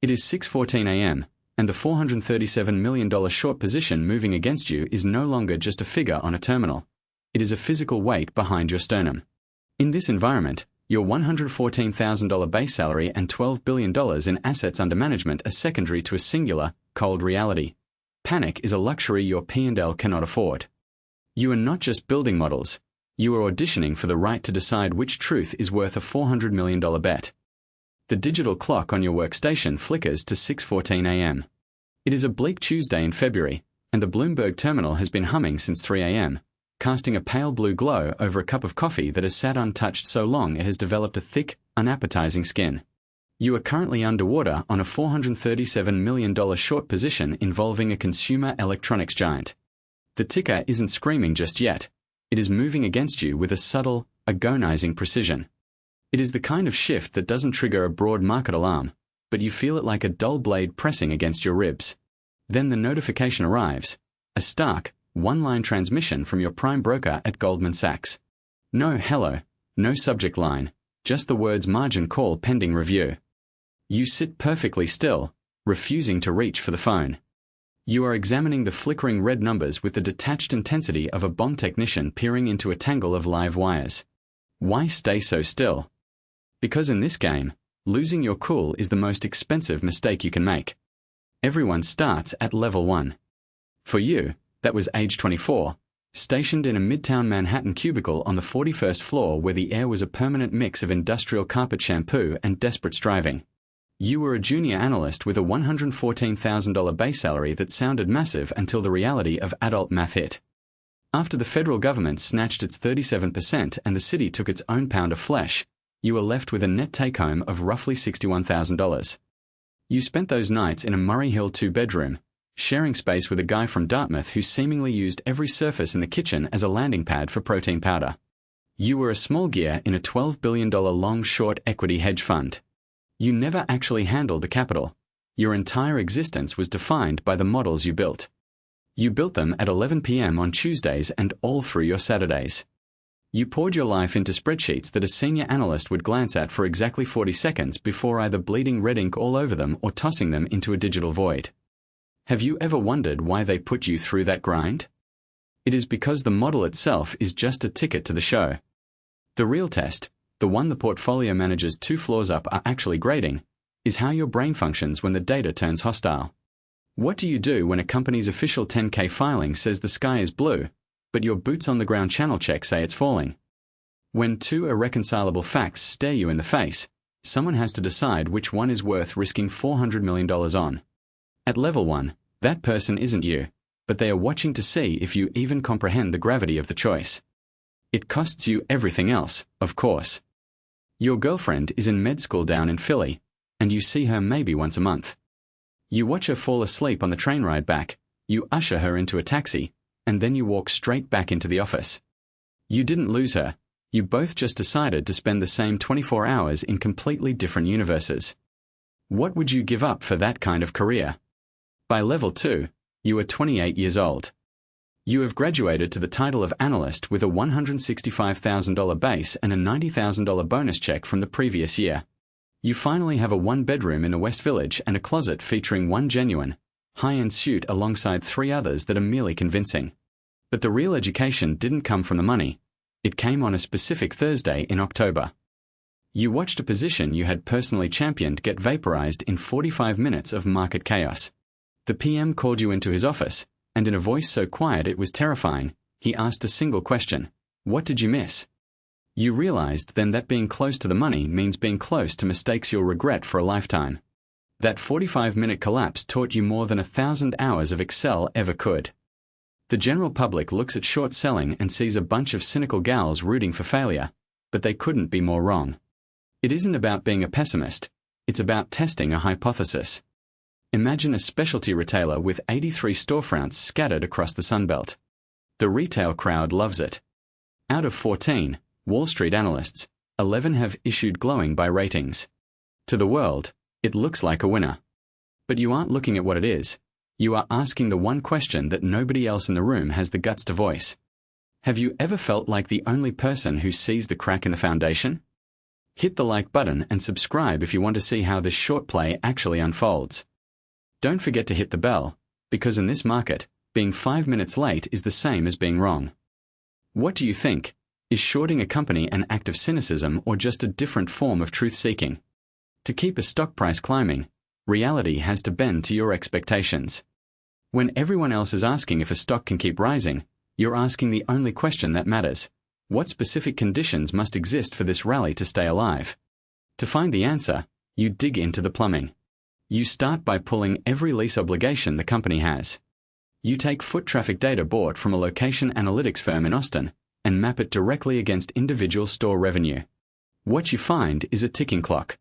It is 6:14 a.m., and the $437 million short position moving against you is no longer just a figure on a terminal. It is a physical weight behind your sternum. In this environment, your $114,000 base salary and $12 billion in assets under management are secondary to a singular, cold reality. Panic is a luxury your P&L cannot afford. You are not just building models. You are auditioning for the right to decide which truth is worth a $400 million bet. The digital clock on your workstation flickers to 6:14 a.m. It is a bleak Tuesday in February, and the Bloomberg terminal has been humming since 3 a.m., casting a pale blue glow over a cup of coffee that has sat untouched so long it has developed a thick, unappetizing skin. You are currently underwater on a $437 million short position involving a consumer electronics giant. The ticker isn't screaming just yet. It is moving against you with a subtle, agonizing precision. It is the kind of shift that doesn't trigger a broad market alarm, but you feel it like a dull blade pressing against your ribs. Then the notification arrives, a stark, one-line transmission from your prime broker at Goldman Sachs. No hello, no subject line, just the words margin call pending review. You sit perfectly still, refusing to reach for the phone. You are examining the flickering red numbers with the detached intensity of a bomb technician peering into a tangle of live wires. Why stay so still? Because in this game, losing your cool is the most expensive mistake you can make. Everyone starts at level 1. For you, that was age 24, stationed in a midtown Manhattan cubicle on the 41st floor where the air was a permanent mix of industrial carpet shampoo and desperate striving. You were a junior analyst with a $114,000 base salary that sounded massive until the reality of adult math hit. After the federal government snatched its 37% and the city took its own pound of flesh, you were left with a net take-home of roughly $61,000. You spent those nights in a Murray Hill 2-bedroom, sharing space with a guy from Dartmouth who seemingly used every surface in the kitchen as a landing pad for protein powder. You were a small gear in a $12 billion long-short equity hedge fund. You never actually handled the capital. Your entire existence was defined by the models you built. You built them at 11 p.m. on Tuesdays and all through your Saturdays. You poured your life into spreadsheets that a senior analyst would glance at for exactly 40 seconds before either bleeding red ink all over them or tossing them into a digital void. Have you ever wondered why they put you through that grind? It is because the model itself is just a ticket to the show. The real test, the one the portfolio managers 2 floors up are actually grading, is how your brain functions when the data turns hostile. What do you do when a company's official 10K filing says the sky is blue, but your boots-on-the-ground channel checks say it's falling? When 2 irreconcilable facts stare you in the face, someone has to decide which one is worth risking $400 million on. At level 1, that person isn't you, but they are watching to see if you even comprehend the gravity of the choice. It costs you everything else, of course. Your girlfriend is in med school down in Philly, and you see her maybe once a month. You watch her fall asleep on the train ride back, you usher her into a taxi, and then you walk straight back into the office. You didn't lose her. You both just decided to spend the same 24 hours in completely different universes. What would you give up for that kind of career? By level 2, you are 28 years old. You have graduated to the title of analyst with a $165,000 base and a $90,000 bonus check from the previous year. You finally have a 1-bedroom in the West Village and a closet featuring one genuine, high-end suit alongside 3 others that are merely convincing. But the real education didn't come from the money. It came on a specific Thursday in October. You watched a position you had personally championed get vaporized in 45 minutes of market chaos. The PM called you into his office, and in a voice so quiet it was terrifying, he asked a single question: what did you miss? You realized then that being close to the money means being close to mistakes you'll regret for a lifetime. That 45-minute collapse taught you more than 1,000 hours of Excel ever could. The general public looks at short selling and sees a bunch of cynical gals rooting for failure, but they couldn't be more wrong. It isn't about being a pessimist, it's about testing a hypothesis. Imagine a specialty retailer with 83 storefronts scattered across the Sunbelt. The retail crowd loves it. Out of 14 Wall Street analysts, 11 have issued glowing buy ratings. To the world, it looks like a winner. But you aren't looking at what it is. You are asking the one question that nobody else in the room has the guts to voice. Have you ever felt like the only person who sees the crack in the foundation? Hit the like button and subscribe if you want to see how this short play actually unfolds. Don't forget to hit the bell, because in this market, being 5 minutes late is the same as being wrong. What do you think? Is shorting a company an act of cynicism or just a different form of truth-seeking? To keep a stock price climbing, reality has to bend to your expectations. When everyone else is asking if a stock can keep rising, you're asking the only question that matters. What specific conditions must exist for this rally to stay alive? To find the answer, you dig into the plumbing. You start by pulling every lease obligation the company has. You take foot traffic data bought from a location analytics firm in Austin and map it directly against individual store revenue. What you find is a ticking clock.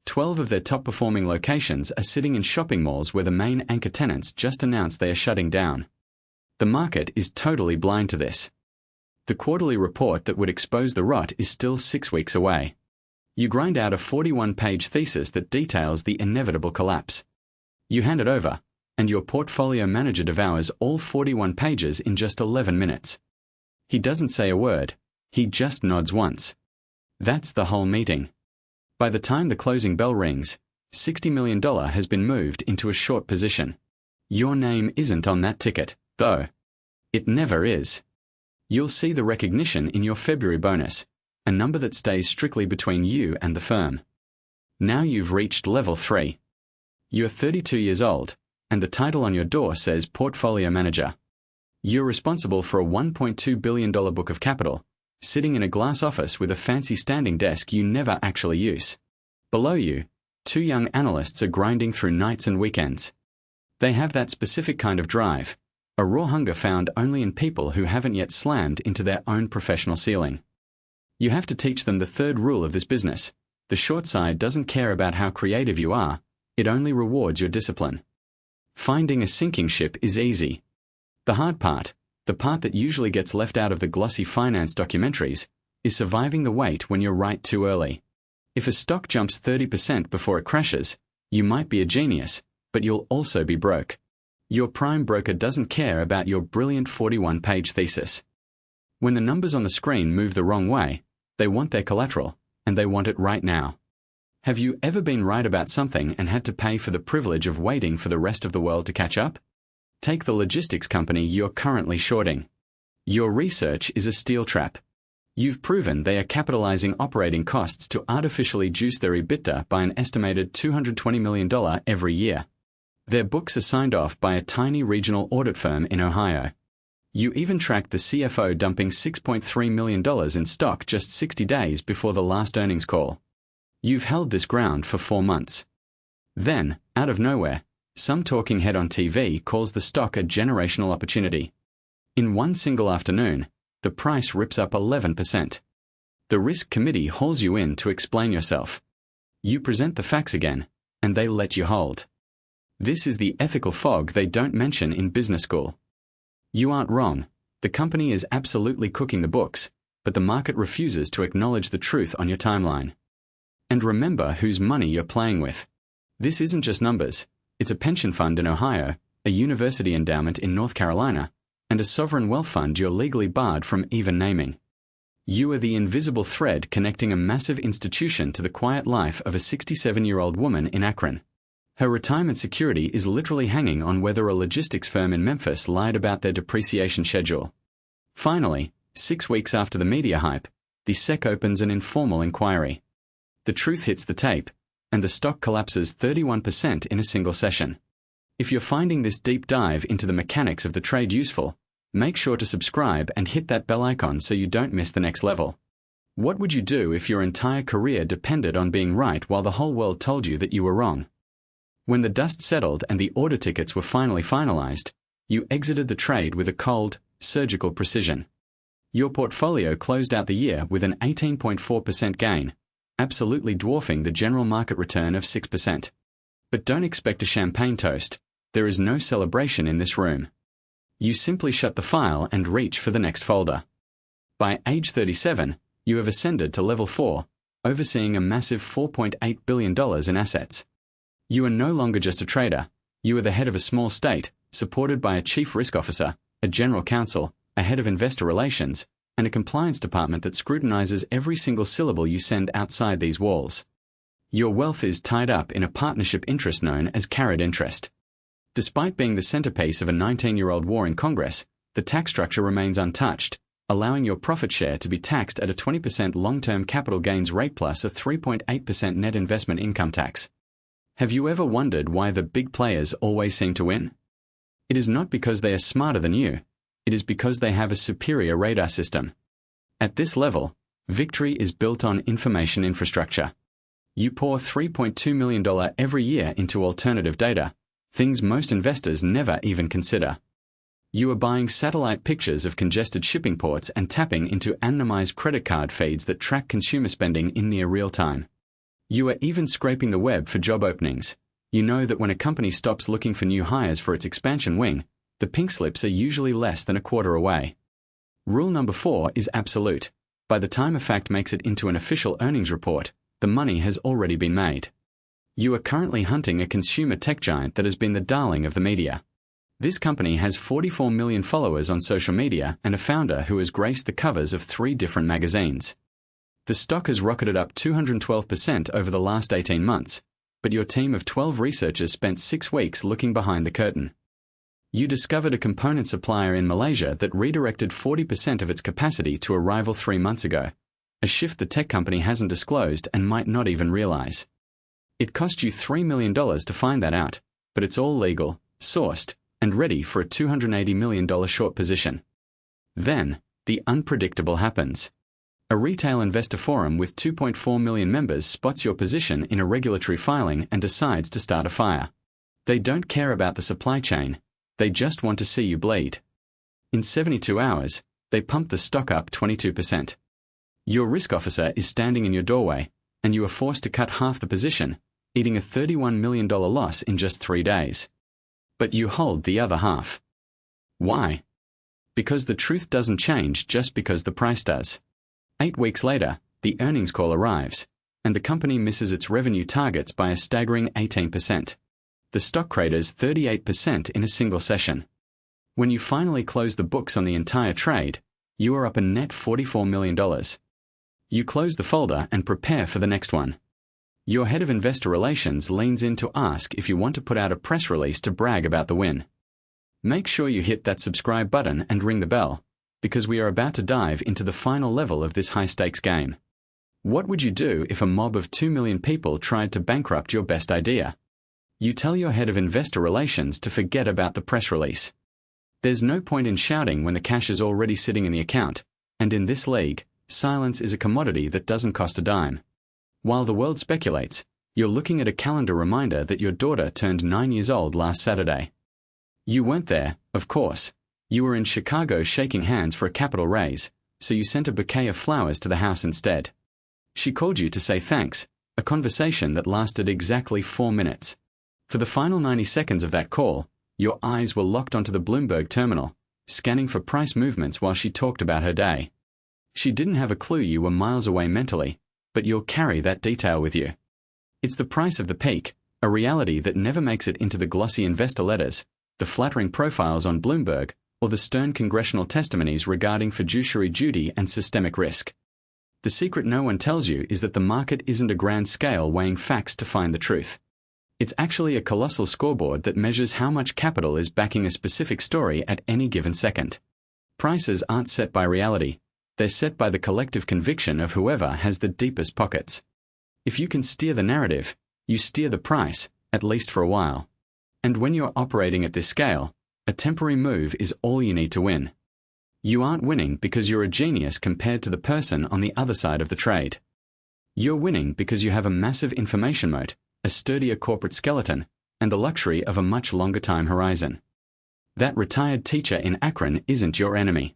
12 of their top-performing locations are sitting in shopping malls where the main anchor tenants just announced they are shutting down. The market is totally blind to this. The quarterly report that would expose the rot is still 6 weeks away. You grind out a 41-page thesis that details the inevitable collapse. You hand it over, and your portfolio manager devours all 41 pages in just 11 minutes. He doesn't say a word, he just nods once. That's the whole meeting. By the time the closing bell rings, $60 million has been moved into a short position. Your name isn't on that ticket, though. It never is. You'll see the recognition in your February bonus, a number that stays strictly between you and the firm. Now you've reached level 3. You're 32 years old, and the title on your door says Portfolio Manager. You're responsible for a $1.2 billion book of capital, sitting in a glass office with a fancy standing desk you never actually use. Below you, 2 young analysts are grinding through nights and weekends. They have that specific kind of drive, a raw hunger found only in people who haven't yet slammed into their own professional ceiling. You have to teach them the third rule of this business. The short side doesn't care about how creative you are, it only rewards your discipline. Finding a sinking ship is easy. The hard part, the part that usually gets left out of the glossy finance documentaries, is surviving the wait when you're right too early. If a stock jumps 30% before it crashes, you might be a genius, but you'll also be broke. Your prime broker doesn't care about your brilliant 41-page thesis. When the numbers on the screen move the wrong way, they want their collateral, and they want it right now. Have you ever been right about something and had to pay for the privilege of waiting for the rest of the world to catch up? Take the logistics company you're currently shorting. Your research is a steel trap. You've proven they are capitalizing operating costs to artificially juice their EBITDA by an estimated $220 million every year. Their books are signed off by a tiny regional audit firm in Ohio. You even tracked the CFO dumping $6.3 million in stock just 60 days before the last earnings call. You've held this ground for 4 months. Then, out of nowhere, some talking head on TV calls the stock a generational opportunity. In one single afternoon, the price rips up 11%. The risk committee hauls you in to explain yourself. You present the facts again, and they let you hold. This is the ethical fog they don't mention in business school. You aren't wrong. The company is absolutely cooking the books, but the market refuses to acknowledge the truth on your timeline. And remember whose money you're playing with. This isn't just numbers. It's a pension fund in Ohio, a university endowment in North Carolina, and a sovereign wealth fund you're legally barred from even naming. You are the invisible thread connecting a massive institution to the quiet life of a 67-year-old woman in Akron. Her retirement security is literally hanging on whether a logistics firm in Memphis lied about their depreciation schedule. Finally, 6 weeks after the media hype, the SEC opens an informal inquiry. The truth hits the tape, and the stock collapses 31% in a single session. If you're finding this deep dive into the mechanics of the trade useful, make sure to subscribe and hit that bell icon so you don't miss the next level. What would you do if your entire career depended on being right while the whole world told you that you were wrong? When the dust settled and the order tickets were finally finalized, you exited the trade with a cold, surgical precision. Your portfolio closed out the year with an 18.4% gain, absolutely dwarfing the general market return of 6%. But don't expect a champagne toast. There is no celebration in this room. You simply shut the file and reach for the next folder. By age 37, you have ascended to level 4, overseeing a massive $4.8 billion in assets. You are no longer just a trader. You are the head of a small state, supported by a chief risk officer, a general counsel, a head of investor relations, and a compliance department that scrutinizes every single syllable you send outside these walls. Your wealth is tied up in a partnership interest known as carried interest. Despite being the centerpiece of a 19-year-old war in Congress, the tax structure remains untouched, allowing your profit share to be taxed at a 20% long-term capital gains rate plus a 3.8% net investment income tax. Have you ever wondered why the big players always seem to win? It is not because they are smarter than you. It is because they have a superior radar system. At this level, victory is built on information infrastructure. You pour $3.2 million every year into alternative data, things most investors never even consider. You are buying satellite pictures of congested shipping ports and tapping into anonymized credit card feeds that track consumer spending in near real time. You are even scraping the web for job openings. You know that when a company stops looking for new hires for its expansion wing, the pink slips are usually less than a quarter away. Rule number 4 is absolute. By the time a fact makes it into an official earnings report, the money has already been made. You are currently hunting a consumer tech giant that has been the darling of the media. This company has 44 million followers on social media and a founder who has graced the covers of 3 different magazines. The stock has rocketed up 212% over the last 18 months, but your team of 12 researchers spent 6 weeks looking behind the curtain. You discovered a component supplier in Malaysia that redirected 40% of its capacity to a rival 3 months ago, a shift the tech company hasn't disclosed and might not even realize. It cost you $3 million to find that out, but it's all legal, sourced, and ready for a $280 million short position. Then, the unpredictable happens. A retail investor forum with 2.4 million members spots your position in a regulatory filing and decides to start a fire. They don't care about the supply chain, they just want to see you bleed. In 72 hours, they pump the stock up 22%. Your risk officer is standing in your doorway, and you are forced to cut half the position, eating a $31 million loss in just 3 days. But you hold the other half. Why? Because the truth doesn't change just because the price does. 8 weeks later, the earnings call arrives, and the company misses its revenue targets by a staggering 18%. The stock craters 38% in a single session. When you finally close the books on the entire trade, you are up a net $44 million. You close the folder and prepare for the next one. Your head of investor relations leans in to ask if you want to put out a press release to brag about the win. Make sure you hit that subscribe button and ring the bell, because we are about to dive into the final level of this high-stakes game. What would you do if a mob of 2 million people tried to bankrupt your best idea? You tell your head of investor relations to forget about the press release. There's no point in shouting when the cash is already sitting in the account, and in this league, silence is a commodity that doesn't cost a dime. While the world speculates, you're looking at a calendar reminder that your daughter turned 9 years old last Saturday. You weren't there, of course. You were in Chicago shaking hands for a capital raise, so you sent a bouquet of flowers to the house instead. She called you to say thanks, a conversation that lasted exactly 4 minutes. For the final 90 seconds of that call, your eyes were locked onto the Bloomberg terminal, scanning for price movements while she talked about her day. She didn't have a clue you were miles away mentally, but you'll carry that detail with you. It's the price of the peak, a reality that never makes it into the glossy investor letters, the flattering profiles on Bloomberg, or the stern congressional testimonies regarding fiduciary duty and systemic risk. The secret no one tells you is that the market isn't a grand scale weighing facts to find the truth. It's actually a colossal scoreboard that measures how much capital is backing a specific story at any given second. Prices aren't set by reality. They're set by the collective conviction of whoever has the deepest pockets. If you can steer the narrative, you steer the price, at least for a while. And when you're operating at this scale, a temporary move is all you need to win. You aren't winning because you're a genius compared to the person on the other side of the trade. You're winning because you have a massive information moat, a sturdier corporate skeleton, and the luxury of a much longer time horizon. That retired teacher in Akron isn't your enemy.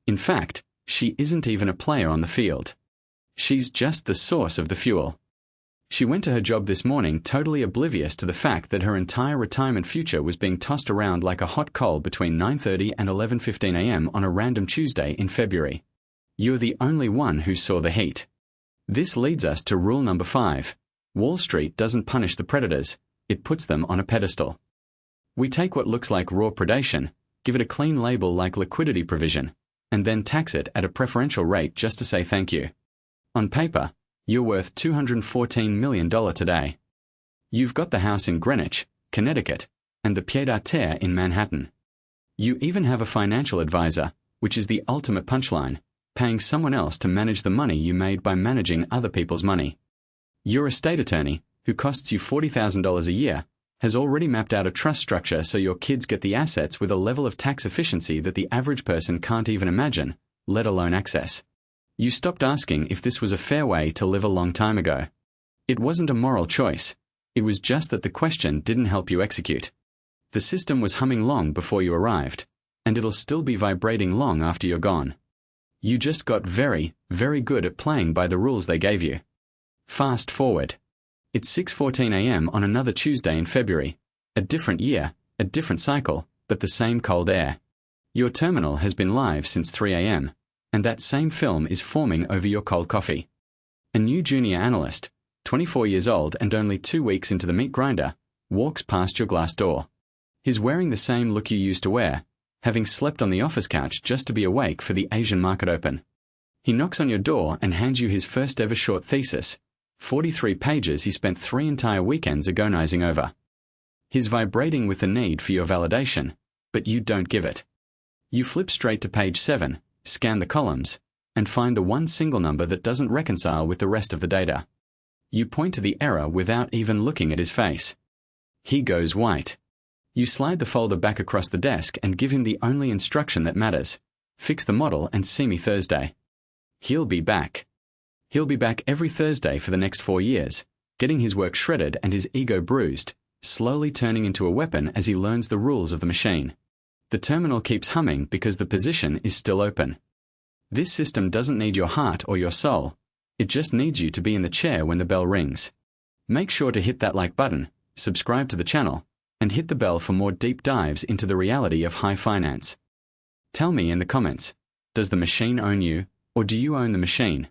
In fact, she isn't even a player on the field. She's just the source of the fuel. She went to her job this morning totally oblivious to the fact that her entire retirement future was being tossed around like a hot coal between 9:30 and 11:15 a.m. on a random Tuesday in February. You're the only one who saw the heat. This leads us to rule number 5. Wall Street doesn't punish the predators, it puts them on a pedestal. We take what looks like raw predation, give it a clean label like liquidity provision, and then tax it at a preferential rate just to say thank you. On paper, you're worth $214 million today. You've got the house in Greenwich, Connecticut, and the pied-à-terre in Manhattan. You even have a financial advisor, which is the ultimate punchline, paying someone else to manage the money you made by managing other people's money. Your estate attorney, who costs you $40,000 a year, has already mapped out a trust structure so your kids get the assets with a level of tax efficiency that the average person can't even imagine, let alone access. You stopped asking if this was a fair way to live a long time ago. It wasn't a moral choice. It was just that the question didn't help you execute. The system was humming long before you arrived, and it'll still be vibrating long after you're gone. You just got very, very good at playing by the rules they gave you. Fast forward. It's 6:14 a.m. on another Tuesday in February. A different year, a different cycle, but the same cold air. Your terminal has been live since 3 a.m., and that same film is forming over your cold coffee. A new junior analyst, 24 years old and only 2 weeks into the meat grinder, walks past your glass door. He's wearing the same look you used to wear, having slept on the office couch just to be awake for the Asian market open. He knocks on your door and hands you his first ever short thesis, 43 pages he spent 3 entire weekends agonizing over. He's vibrating with the need for your validation, but you don't give it. You flip straight to page 7, scan the columns, and find the one single number that doesn't reconcile with the rest of the data. You point to the error without even looking at his face. He goes white. You slide the folder back across the desk and give him the only instruction that matters. Fix the model and see me Thursday. He'll be back. He'll be back every Thursday for the next 4 years, getting his work shredded and his ego bruised, slowly turning into a weapon as he learns the rules of the machine. The terminal keeps humming because the position is still open. This system doesn't need your heart or your soul. It just needs you to be in the chair when the bell rings. Make sure to hit that like button, subscribe to the channel, and hit the bell for more deep dives into the reality of high finance. Tell me in the comments, does the machine own you, or do you own the machine?